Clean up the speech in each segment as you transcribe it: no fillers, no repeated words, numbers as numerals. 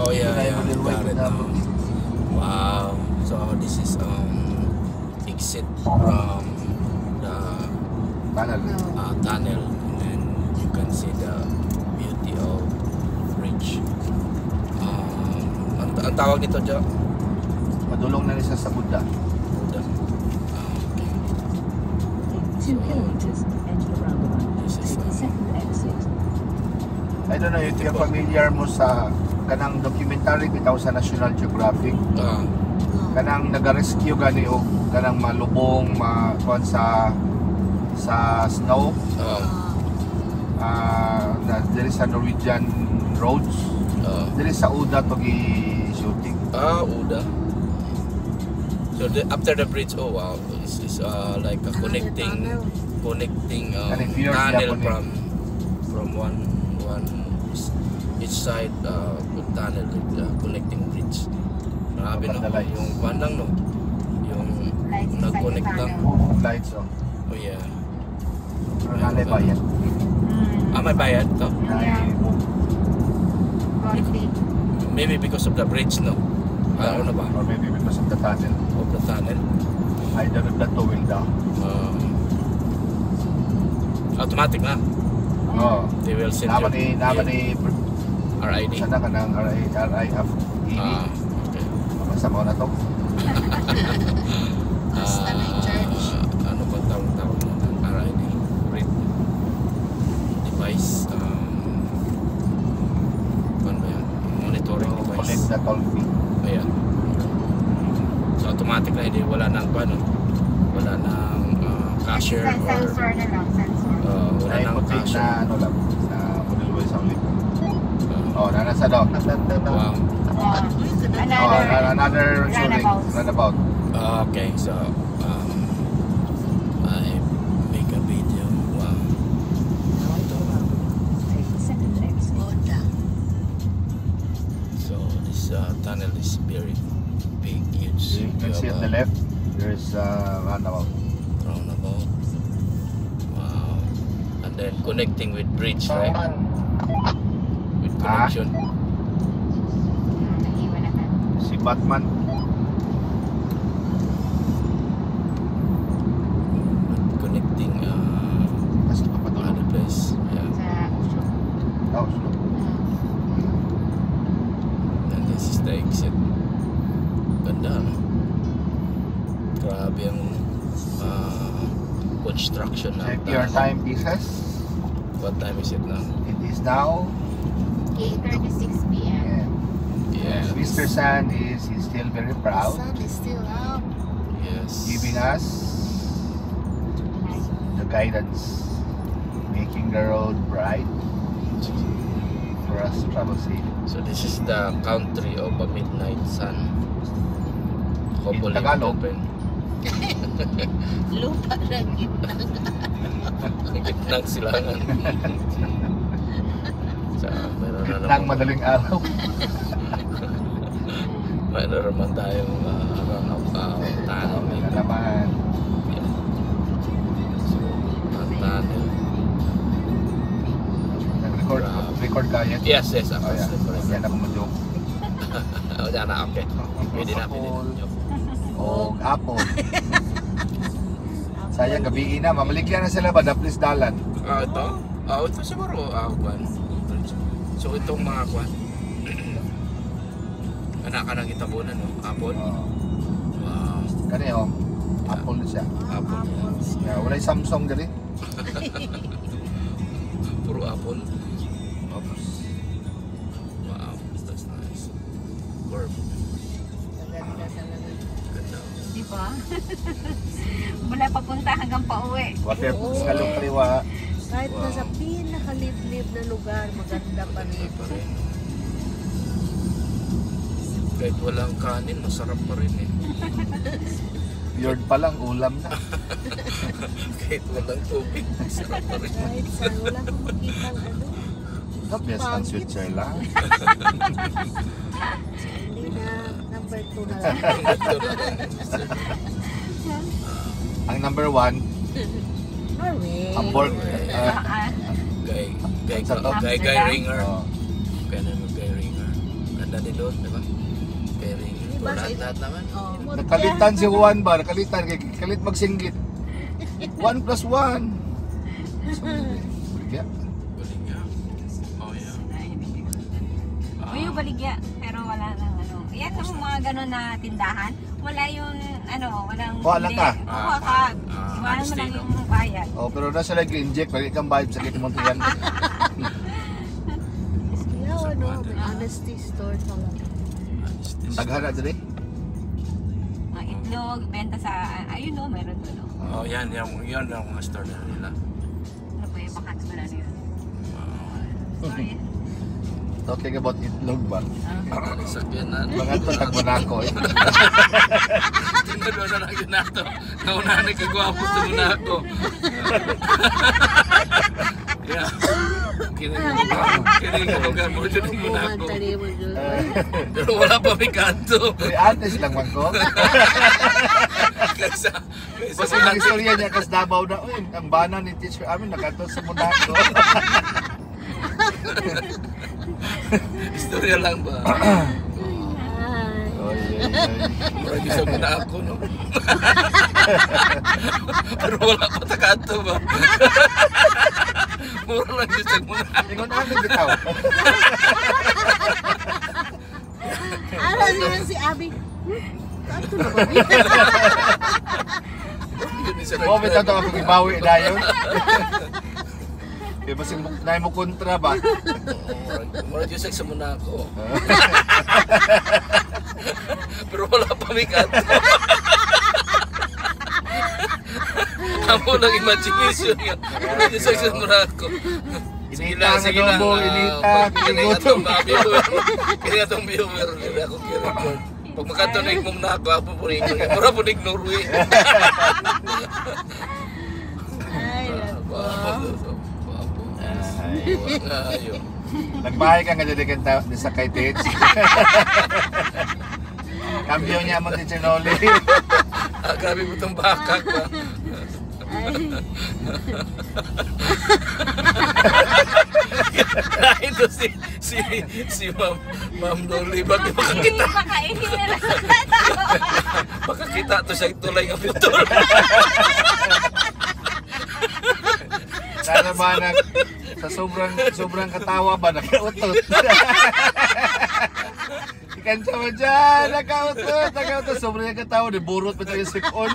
Oh yeah, Reliable yeah, railway got to it the now. province. Wow. So this is exit from the Tunnel. tunnel, and you can see the beauty of bridge. Ang tawag nito, Jo? Padulong na isa sa Buddha. Buddha. Okay. 2 kilometers, enter roundabout. Take the second exit. I don't know if you're familiar mo sa kanang documentary bitaw sa National Geographic. Kanang nag-rescue gani og kanang malubong kuan sa snow. Dili sa Norwegian roads. Dili sa Uda to gi-shooting. Uda. So after the bridge, oh wow, it's like a connecting tunnel from one each side with tunnel with connecting bridge. Grabe no, yung kwan lang no, yung nag-connect lang. Lights on. Oh yeah. Pero nanay bayad. May bayad to? Konti. Maybe because of the bridge, no? Ano na ba? Or maybe because of the tunnel. Of the tunnel? Either of the two will down. Automatic na? Oo. They will send Naman ni RID? sana ka ng RIF. Okay. Masama ko na to. Basta na i-charge. Ano ba tawag ng RID? Read device. Ano ba yan? Monitoring device. Collect the toll fee. Ayan. So automatic na, hindi wala nang ano, wala nang cashier or Sensor na lang, sensor. wala nang Na cashier. ano lang, sa Model Y sa ulit. Nasa daw. Wow. Another shooting. Runabout. Okay, so I make a video. Wow. Take the second exit. So this tunnel is very big, huge. You can see at the left, there's a roundabout. Roundabout. Wow. And then connecting with bridge, right? With connection. Naiwan na ka. Si Batman. Connecting Kasi papadulong. other place. Yeah. Sa Usok. Oh, slow. And this is the exit. Ganda, no? Grabe ang construction na. Check your timepieces. What time is it now? It is now. 8:36 p.m. Yeah. Mr. San is still very proud, Sun is still out. Yes. giving us the guidance, making the road bright for us to travel safe. So this is the country of a midnight sun. Hopefully In Tagalog. open. Lupa lang yun. Gitnang silangan. So, meron na Nang naman, madaling araw. meron naman tayong tunnel Na dito. naman. So, ang tunnel. Nag-record ka yan? Yes, yes. Oh, yeah. Yan ako mag-joke. Oh, yan na, okay. Pwede na. O apple. Sayang gabi na, mamaligyan na sila ba? Please dalan. Ito? Ito siguro. Kwan. So, itong mga kwan. Anak ka ng itabunan, no? Apple. Wow. Kani oh, apple na siya. Apple. Yeah, wala yung Samsung dali. Puro apple. Oops. Wow. That's nice. Curve. Ganda talaga. Ganda. Di ba? Mula papunta hanggang pauwi. Waterproof sa kalong kaliwa. Kahit Wow. nasa pinakaliblib na lugar, maganda pa rin. Pa rin. Kahit walang kanin, masarap pa rin eh. Yard pa lang, ulam na. Kahit walang tubig, masarap pa rin. Kahit saan, wala kang makitang ano. Yes, ang Switzerland. Hindi na, number 2 na lang. Ang number 1, Norway. Hamburg. Guy Sa top. Ringer. Oh, Kaya naman Guy Ringer. Ganda. maganda din doon, di ba? Pairing. Diba, Lahat naman. Oh. Nakalitan si Juan ba? Nakalitan. Kalit magsinggit. 1 plus 1. Yeah. Baligya. Oh, yeah. O yung baligya, pero wala nang ano. Yan ang mga gano'n na tindahan. Wala yung ano, walang... Wala ka. Wala ka. Wala mo lang yung bayad. Oh, pero nasa lagi inject. Lagi kang bayad sa sakit mo yan. Yeah, ano, may honesty store pala. Taghara dali. Mga itlog, benta sa... Ayun no, meron doon. No? Oh, yan ang mga store na nila. Ano ba yung bakats mo na yun? Sorry. Talking about itlog ba? Sakyan na. Mga ito tagmanako eh. Tinalo na lang yun nato. Naunahan na kagwapo sa muna ako. Yeah. Kining lugar mo dyan yung muna ako. Kumantali mo dyan. Pero wala pa may kanto. May artist lang man ko. Kaysa Basta yung istorya niya kas Davao na, uy, ang bana ni teacher amin nakato sa Monaco. istorya lang ba? Ay. Oy, Marami sa muna ako, no? Pero wala pa ta kanto ba? Mura lang yun sa muna. Ingon amin bitaw. Ano naman si Abby? Kato na ba? Yun isa Mo bitaw to kapag ibawi dayon. Kaya basig na mo kontra ba? Mura yun sa muna ako. Pero wala pa may kanto. Amo lang imagination yun. Mura yun sa muna ako. Sige Inita lang, sige nga lang. doon, inita, tigutom. Kaya nga itong viewer, hindi ako kira-record. Pag makatunig mong na ako, ako po rin. Mura po rin Norway. Ay, Ayo. Nagbahay ka nga dito kanta sa kay Tits. Kambyo niya mo Teacher Noli. Grabe mo itong bakak ba? Ito si Ma'am Loli. Bakit makakita? Makainin na lang. Makakita to siya tulay ng putol. Sana ba sa sobrang katawa ba nakautot? Ikan sama dyan, nakautot. Sobrang katawa, di burot pa tayo sipon.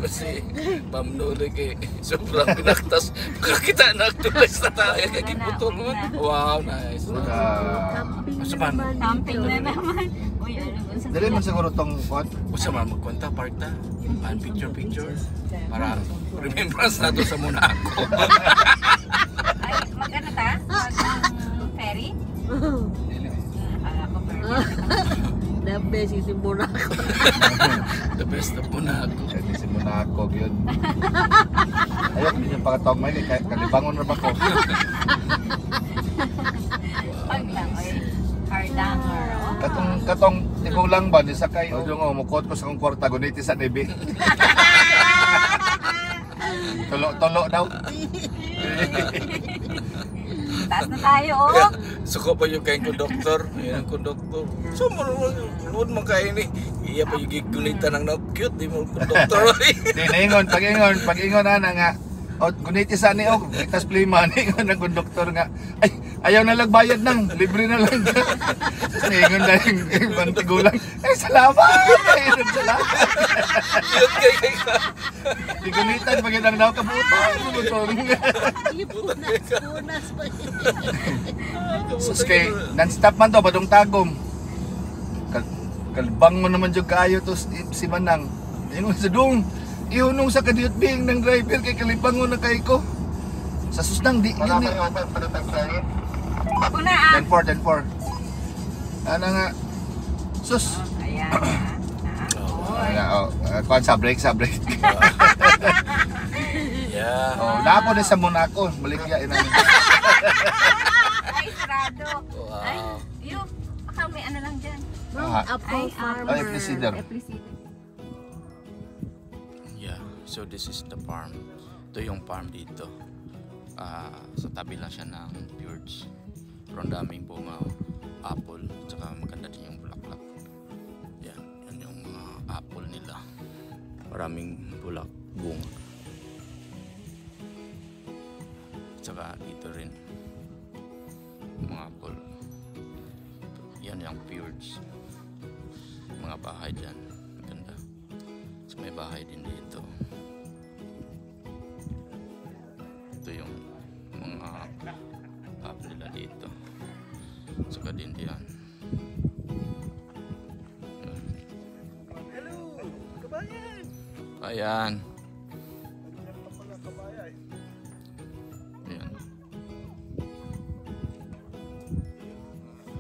Kasi Ma'am Loli kay sobrang pinaktas. Makakita na tulay sa tayo. Kaya putol mo. Wow, nice. camping na naman Camping na dito. naman. Uy, ano ba sa... Dali man siguro tong what? Usa man magkwenta park ta. Picture para remembrance na to sa muna ako. Ay, mag-ano ta? Mag-ferry? Akala ko ferry. The best ito muna ako. The best of muna ako. Kasi si Monaco yun. Ayok, hindi yung pakatawag may kalibangon na ba ko? Pag lang, oy. Hardanger, oh. Katong ikaw lang ba, ni sakay o yung mukot ko sa kong kwarta, guniti sa nibi. Tulo daw. Taas na tayo, oh. Kaya, suko pa yung kayong konduktor. Ayan ang konduktor. So, luod man kayo ni. Iya pa yung gigunita ng na-cute. Di mo konduktor. Ningon, pag-ingon na nga. O, guniti sa ni og, itas plima, ningon ng konduktor nga. Ay, ayaw na lang bayad nang, libre na lang. Ningon na yung bantigulang. Ay, salamat! Ay, salamat! Cute kayo ka. Igunitan, pag yun ang daw kabutan. Punas pa. Sus kay, non-stop man to, badong tagom. Kalbang mo naman yung kaayo to si Manang. Ayun sa dong. Ihunong sa kadiyot bing ng driver kay kalibang mo na kay ko. Sa susnang di yun ni. Ako na, ah. 10-4. Ano nga. Sus. Ayan. Kuan sa break. Yeah. Oh, lapo na sa Monaco. Maligya ina. Ay, sarado. Ay, Wow. yun. Baka may ano lang dyan. Ah. Apple farmer. Ay, Presider. Yeah. So this is the farm. Ito yung farm dito. Sa tabi lang siya ng fjords. pero ang daming bunga apple, tsaka maganda din yung bulaklak. Yan yung mga apple nila, maraming bunga. Tsaka dito rin mga apple. Yan yung fields, mga bahay dyan, maganda. So may bahay din dito. Ito yung mga apple nila dito. Tsaka din diyan. Hello, kabayan. Ayan. Ayan.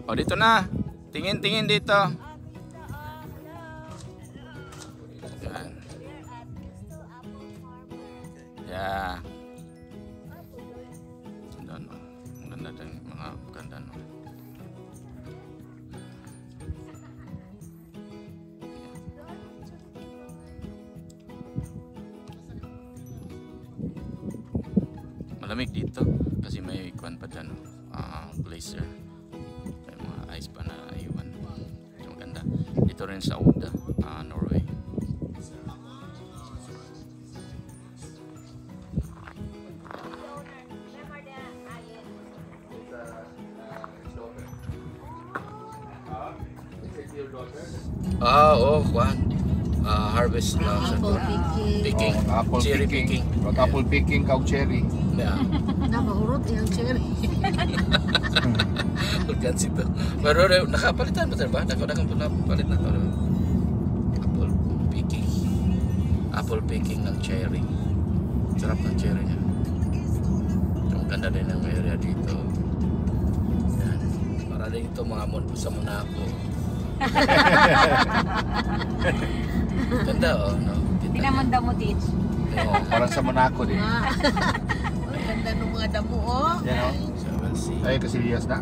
O, dito na. Tingin dito. Ayan. Yeah. Ganda, no? Ang ganda din, mga ganda, no? Malamig dito kasi may kuwan pa dyan, glacier, may mga ice pa na iwan. So, maganda dito rin sa Oda, Norway. Oh, kuwan, harvest na sa Apple picking, picking. Apple cherry picking. Apple picking, kau cherry. Yeah. Na mahurot yung cherry. Organ situ. Pero nakapalitan ba ba? Nakapalit na to. Apple picking ng cherry. Sarap ng cherry niya. Ang ganda din ng area dito. Yan. Para din ito mga sa Monaco. Ganda no? Pinamanda mo, Teach. Oo. Para sa Monaco din. Ang ganda ng mga damo, oh. Yan o. So we'll see. Ay, kasi liyas na.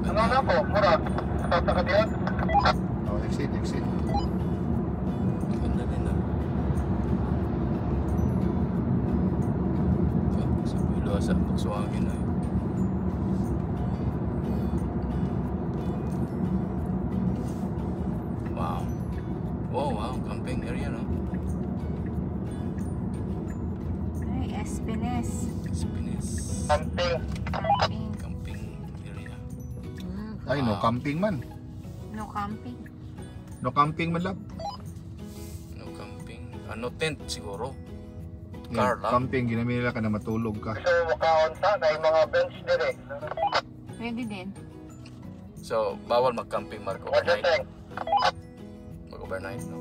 Ganda. po? Mura? Tata ka diyan? Oh, exit. Ganda din na. Sa pilo sa Volkswagen na. Wow. Wow, camping area no. Ay, Espines. Spinis. Camping. Camping area. Ay, no camping man. No camping. No camping man lang. No camping. Ano tent siguro. Yan, Car lang. camping, ginamit nila ka na matulog ka. Pwede din. So, bawal mag-camping Marco overnight. Mag-overnight no.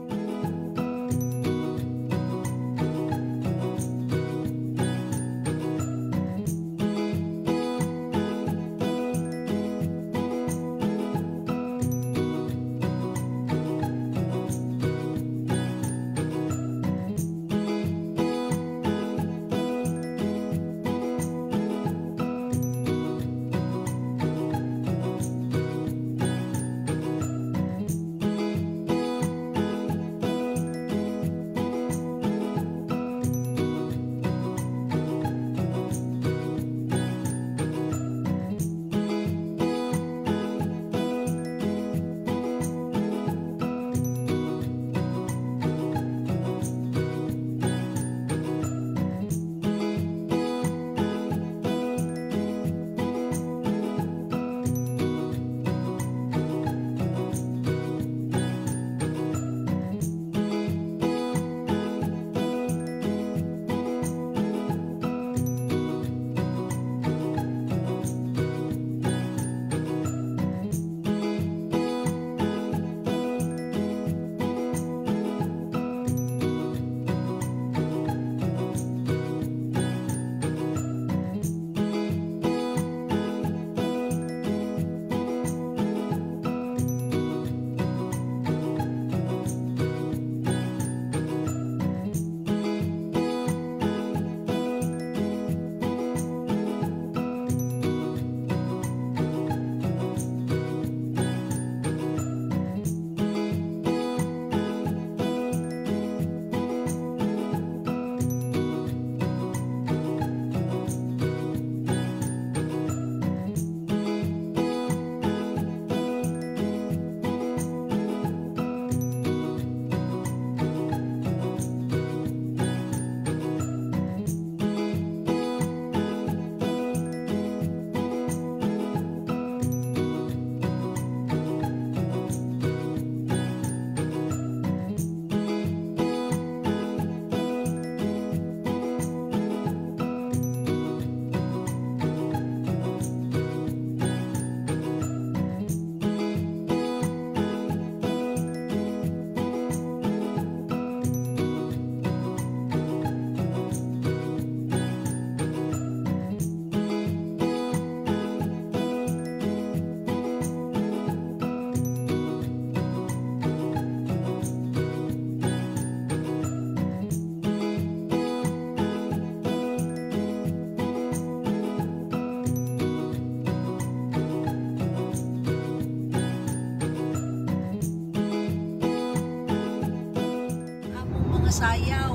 sayaw.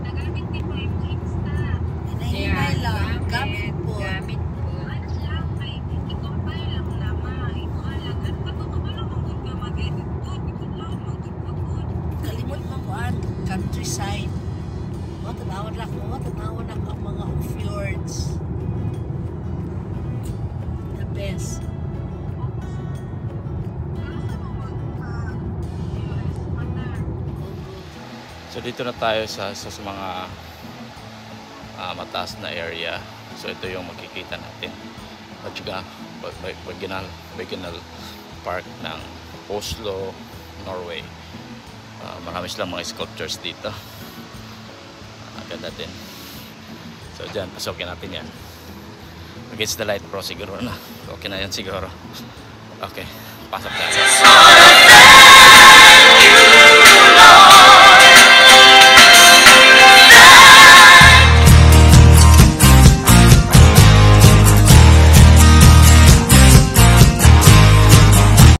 Nagamit din po yung Insta. Hinahinay lang. Gamit po. Gamit po. Ano lang, ay i-compile lang naman. Ito lang. Ano ka to? Wala kang kung ka mag-edit po. Ito lang, mag-edit. Kalimot mo ko ang countryside. Tanawan lang ko. Tanawan lang ang mga fjords. The best. So dito na tayo sa mga mataas na area. So ito yung makikita natin. At saka regional park ng Oslo, Norway. Marami silang mga sculptures dito. Ganda din. So dyan, pasokin natin yan. Against the light pro siguro na. Okay na yan siguro. Okay, pasok tayo.